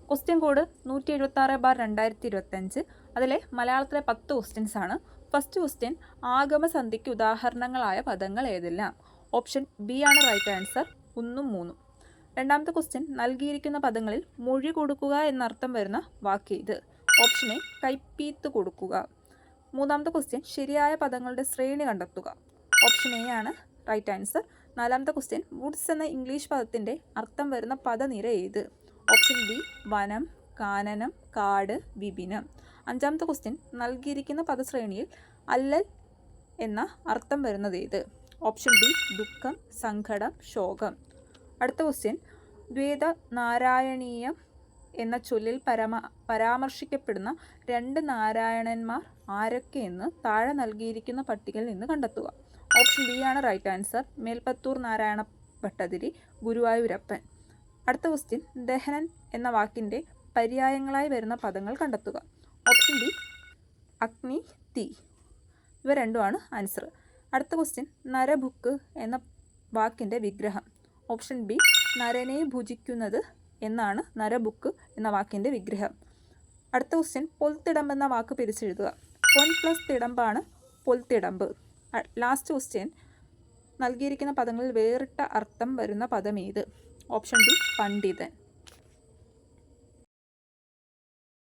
Question code 176/2025. അതിലെ മലയാളത്തിലെ 10 questions ആണ്. ഫസ്റ്റ് ക്വസ്റ്റ്യൻ, ആഗമസന്ധിക്ക് ഉദാഹരണങ്ങളായ പദങ്ങൾ ഏതെല്ലാം? ഓപ്ഷൻ ബി ആണ് റൈറ്റ് ആൻസർ, 1ഉം 3ഉം. രണ്ടാമത്തെ ക്വസ്റ്റ്യൻ, നൽകിയിരിക്കുന്ന പദങ്ങളിൽ മൊഴി കൊടുക്കുക എന്നർത്ഥം വരുന്ന വാക്ക് ഏത്? ഓപ്ഷൻ എ കൈപ്പീത്ത് കൊടുക്കുക. മൂന്നാമത്തെ ക്വസ്റ്റ്യൻ, ശരിയായ പദങ്ങളുടെ ശ്രേണി കണ്ടെത്തുക. ഓപ്ഷൻ എ ആണ് റൈറ്റ് ആൻസർ. നാലാമത്തെ ക്വസ്റ്റ്യൻ, വുഡ്സ് എന്ന ഇംഗ്ലീഷ് പദത്തിൻ്റെ അർത്ഥം വരുന്ന പദനിര ഏത്? ഓപ്ഷൻ ബി വനം, കാനനം, കാട്, വിപിനം. അഞ്ചാമത്തെ ക്വസ്റ്റ്യൻ, നൽകിയിരിക്കുന്ന പദശ്രേണിയിൽ അല്ലൽ എന്ന അർത്ഥം വരുന്നത് ഏത്? ഓപ്ഷൻ ബി ദുഃഖം, സങ്കടം, ശോകം. അടുത്ത ക്വസ്റ്റ്യൻ, ദ്വേത നാരായണീയം എന്ന ചൊല്ലിൽ പരാമർശിക്കപ്പെടുന്ന 2 നാരായണന്മാർ ആരൊക്കെയെന്ന് താഴെ നൽകിയിരിക്കുന്ന പട്ടികയിൽ നിന്ന് കണ്ടെത്തുക. ഓപ്ഷൻ ബി ആണ് റൈറ്റ് ആൻസർ, മേൽപ്പത്തൂർ നാരായണ ഭട്ടതിരി, ഗുരുവായൂരപ്പൻ. അടുത്ത ക്വസ്റ്റ്യൻ, ദഹനൻ എന്ന വാക്കിൻ്റെ പര്യായങ്ങളായി വരുന്ന പദങ്ങൾ കണ്ടെത്തുക. ഓപ്ഷൻ ബി അഗ്നി, തീ. ഇവ രണ്ടുമാണ് ആൻസർ. അടുത്ത ക്വസ്റ്റ്യൻ, നരഭുക്ക് എന്ന വാക്കിൻ്റെ വിഗ്രഹം. ഓപ്ഷൻ ബി നരനെ ഭുജിക്കുന്നത് എന്നാണ് നരബുക്ക് എന്ന വാക്കിൻ്റെ വിഗ്രഹം. അടുത്ത ക്വസ്റ്റ്യൻ, പൊൽത്തിടമ്പ് എന്ന വാക്ക് പിരിച്ചെഴുതുക. പൊൻ പ്ലസ് തിടമ്പാണ് പൊൽത്തിടമ്പ്. ലാസ്റ്റ് ക്വസ്റ്റ്യൻ, നൽകിയിരിക്കുന്ന പദങ്ങളിൽ വേറിട്ട അർത്ഥം വരുന്ന പദം ഏത്? ഓപ്ഷൻ ബി പണ്ഡിതൻ.